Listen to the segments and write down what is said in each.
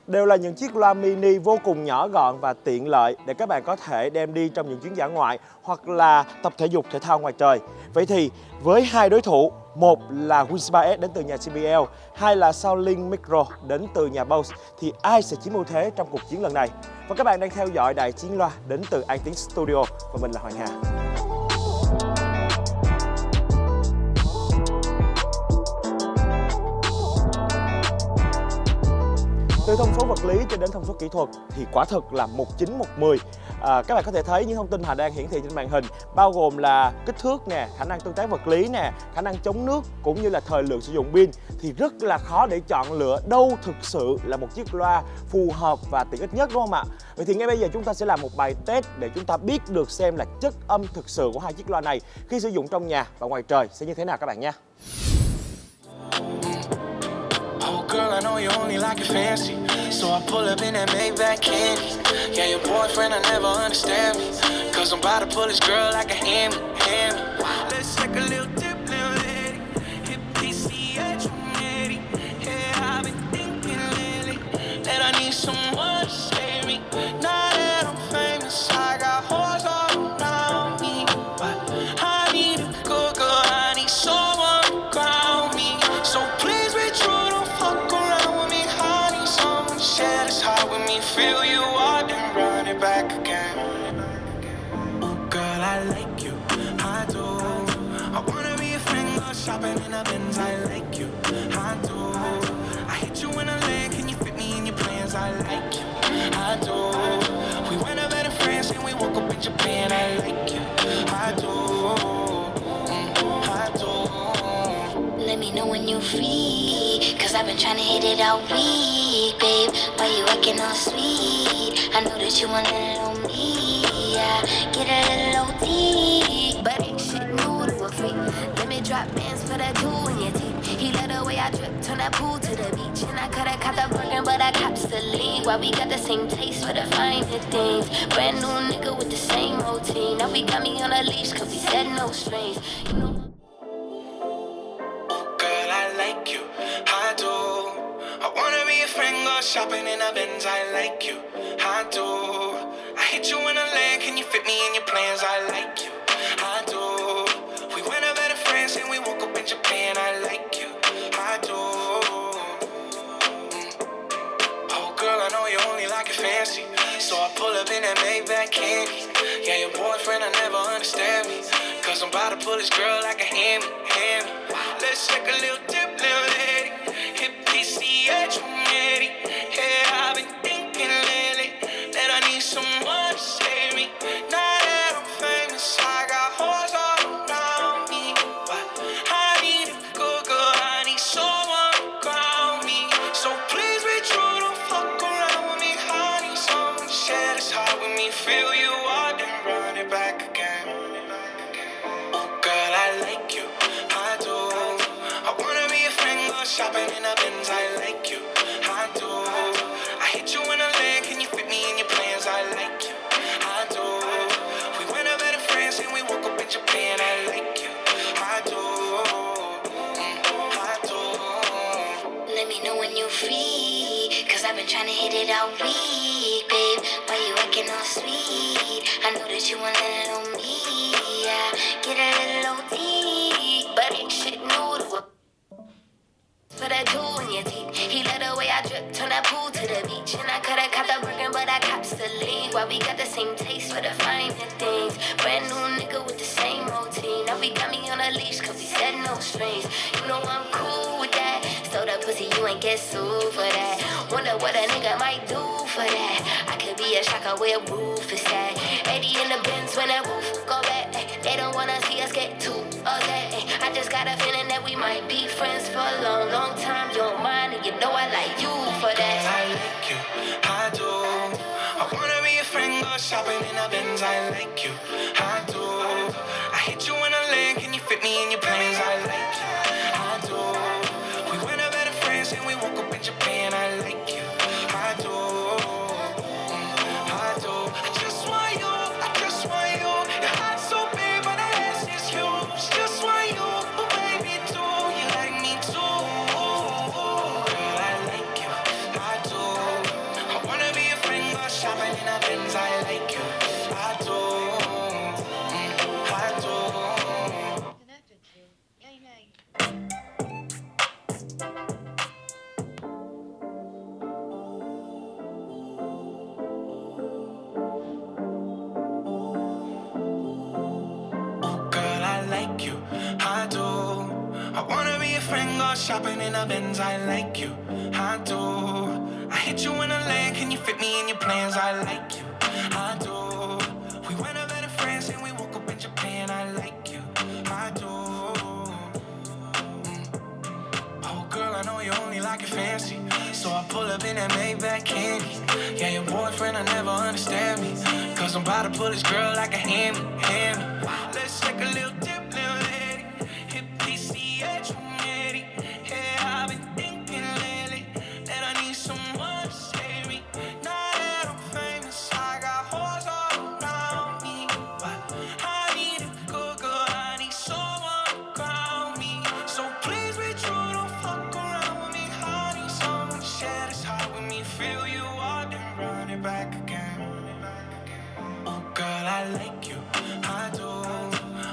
Đều là những chiếc loa mini vô cùng nhỏ gọn và tiện lợi để các bạn có thể đem đi trong những chuyến dã ngoại hoặc là tập thể dục thể thao ngoài trời. Vậy thì với hai đối thủ, một là Wins 3S đến từ nhà JBL, hai là Soundlink Micro đến từ nhà Bose, thì ai sẽ chiếm ưu thế trong cuộc chiến lần này? Và các bạn đang theo dõi Đại Chiến Loa đến từ An Tiếng Studio và mình là Hoàng Hà. Từ thông số vật lý cho đến thông số kỹ thuật thì quả thực là 19-1-10. Các bạn có thể thấy những thông tin Hà đang hiển thị trên màn hình bao gồm là kích thước nè, khả năng tương tác vật lý nè, khả năng chống nước cũng như là thời lượng sử dụng pin, thì rất là khó để chọn lựa đâu thực sự là một chiếc loa phù hợp và tiện ích nhất, đúng không ạ? Vậy thì ngay bây giờ chúng ta sẽ làm một bài test để chúng ta biết được xem là chất âm thực sự của hai chiếc loa này khi sử dụng trong nhà và ngoài trời sẽ như thế nào các bạn nha. Girl, I know you only like it fancy, so I pull up in that Maybach candy. Yeah, your boyfriend, I never understand me, cause I'm about to pull this girl like a hammy. Let's take a little dip, little lady. Hit PCH 180. Yeah, I've been thinking lately that I need someone to save me. Now that I'm famous, I got hoes all around me, but I need a good girl, I need someone to ground me. So please be true. Share this heart with me, feel you up and run it back again. Oh girl, I like you, I do. I wanna be a friend, go shopping in a Benz, I like you, I do. I hit you in a leg, can you fit me in your plans, I like you, I do. We went up better friends and we woke up in Japan, I like you, I do, I do. Let me know when you're free, cause I've been trying to hit it all week, babe. Why you acting all sweet? I know that you want a little me, yeah. Get a little OT, but ain't shit new to a freak. Let me drop bands for that jewel in your teeth. He let the way I drip, turn that pool to the beach. And I coulda caught the burger, but I cops the lead. Why we got the same taste for the finer things? Brand new nigga with the same routine. Now we got me on a leash, cause we said no strings. You know. Shopping in a Benz, I like you, I do. I hit you in a land, can you fit me in your plans? I like you, I do. We went up better friends and we woke up in Japan, I like you, I do. Oh girl, I know you only like it fancy, so I pull up in that Maybach candy. Yeah, your boyfriend, I never understand me, cause I'm about to pull this girl like a hammy. Let's take a little dip, little lady. Hit PCH 180. Yeah, I've been thinking lately that I need someone to save me. Now that I'm famous, I got hoes all around me, but I need a good girl, I need someone to ground me. So please be true, don't fuck around with me. I need someone to share this heart with me, feel you up and run it back again. Oh girl, I like you, I do. I wanna be a friend, go shopping in a Benz, I like you, I do. I hit you in a leg, can you fit me in your plans? I like you, I do. We went up better friends and we woke up in Japan, I like you, I do, I do. Let me know when you're free, cause I've been trying to hit it all week, babe. Why you acting all sweet? I know that you want a little me, yeah. Get a little OT, but ain't shit new to a for that jewel in your teeth. He let the way I drip, turn that pool to the beach. And I coulda caught the burger, but I cops the lead. Why we got the same taste for the finer things? Brand new nigga with the same routine. Now we got me on a leash, cause we said no strings. You know I'm cool with that. Stole that pussy, you ain't get sued for that. Wonder what a nigga might do for that. I could be a shocker where roof is at. 80 in the Benz when that roof go back. They don't wanna see us get too upset. I just got a feeling that we might be friends for a long, long time. You don't mind, and you know I like you for that. I like you, I do. I wanna be a friend, go shopping in a Benz, I like you, I do. I hit you in a leg, can you fit me in your plans? I like you, I do. We went up better friends and we woke up in Japan, I like you, I do, I do. I just want you, I just want you. Your heart's so big, but the ass is huge. Just want you, oh baby, do you like me too? shopping in a Benz, I like you, I do. I hit you in a lane, can you fit me in your plans? I like you, I do. We went over to France and we woke up in Japan, I like you, I do. Oh girl, I know you only like it fancy, so I pull up in that Maybach candy. Yeah, your boyfriend, I never understand me, cause I'm about to pull this girl like a hammy. Let's take a little dip, little lady. Hit PCH, I'm ready. Yeah, I've been thinking lately that I need someone to save me. Now that I'm famous, I got hoes all around me, but I need a good girl, I need someone to ground me. So please be true, don't fuck around with me. I need someone to share this heart with me. Feel you out, then run it back again. Oh girl, I like you, I do.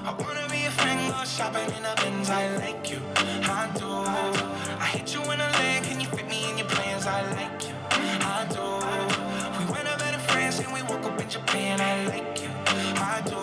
I wanna be a friend, go shopping in a Benz, I like you, I do. I hit you in a lane, can you fit me in your plans? I like you, I do. We went over to France and we woke up in Japan, I like you, I do,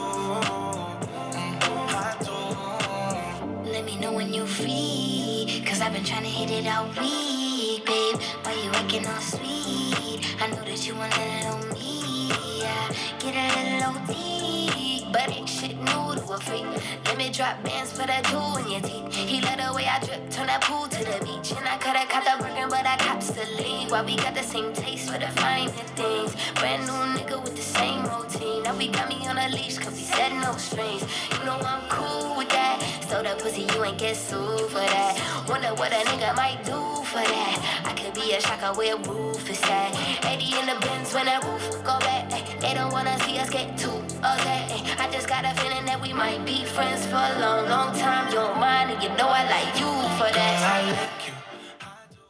I do. Let me know when you're free, cause I've been trying to hit it all week, babe. Why you acting all sweet? I know that you want a little me, yeah. Get a little deep, but ain't shit new to a freak. Let me drop bands for that jewel in your teeth. He let the way I drip, turn that pool to the beach. And I coulda caught the Birkin, but I cops the lead. Why we got the same taste for the finer things. Brand new nigga with the same routine. Now we got me on a leash, cause we said no strings. You know I'm cool with that. So the pussy, you ain't get sued for that. Wonder what a nigga might do for that. I could be a shocker where roof is at. 80 in the Benz when that roof go back. They don't wanna see us get too upset. I just got a feeling that we might be friends for a long, long time. You don't mind, and you know I like you for that. I like you, I do.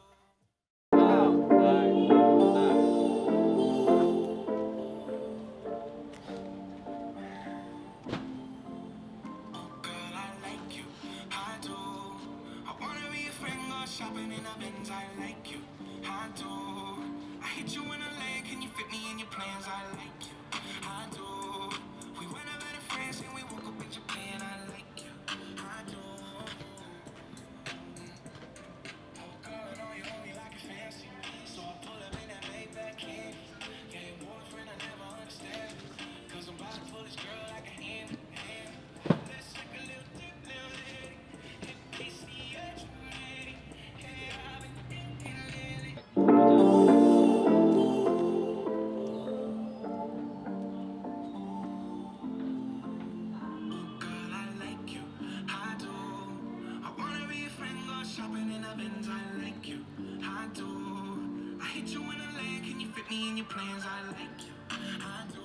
Girl, I like you, I do. I wanna be a friend, go shopping in a Benz, I like you, I do. I hit you in a lane, can you fit me in your plans? I like you, I do. We went over to France and we woke up in Japan, I like you, I do. Oh girl, I know you only like it fancy, so I pull up in that Maybach candy. Yeah, your boyfriend, I never understand me, cause I'm about to pull this girl like a hammy. Let's take a little dip, little lady. Hit PCH, I'm ready. Yeah, I've been thinking lately. Girl, I like you, I do. I wanna be a friend, go shopping in a Benz, I like you, I do. I hit you in a lane, can you fit me in your plans? I like you, I do.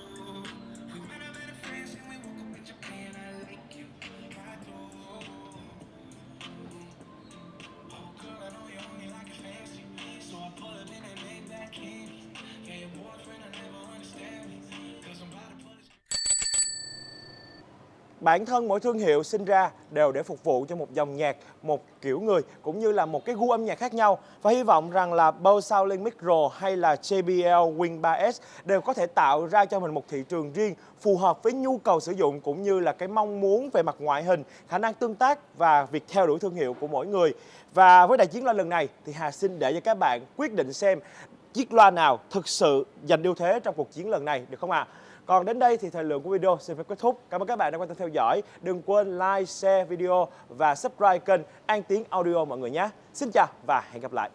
We went over to France and we woke up in Japan, I like you, I do. Oh girl, I know you only like it fancy, so I pull up in that Maybach candy. Yeah, your boyfriend, I never understand me, cause I'm about to pull this. Bản thân mỗi thương hiệu sinh ra đều để phục vụ cho một dòng nhạc, một kiểu người cũng như là một cái gu âm nhạc khác nhau. Và hy vọng rằng là Bose Soundlink Micro hay là JBL Wing 3S đều có thể tạo ra cho mình một thị trường riêng phù hợp với nhu cầu sử dụng cũng như là cái mong muốn về mặt ngoại hình, khả năng tương tác và việc theo đuổi thương hiệu của mỗi người. Và với đại chiến loa lần này thì Hà xin để cho các bạn quyết định xem chiếc loa nào thực sự giành ưu thế trong cuộc chiến lần này, được không ạ? Còn đến đây thì thời lượng của video xin phép kết thúc. Cảm ơn các bạn đã quan tâm theo dõi. Đừng quên like, share video và subscribe kênh An Tiến Audio mọi người nhé. Xin chào và hẹn gặp lại.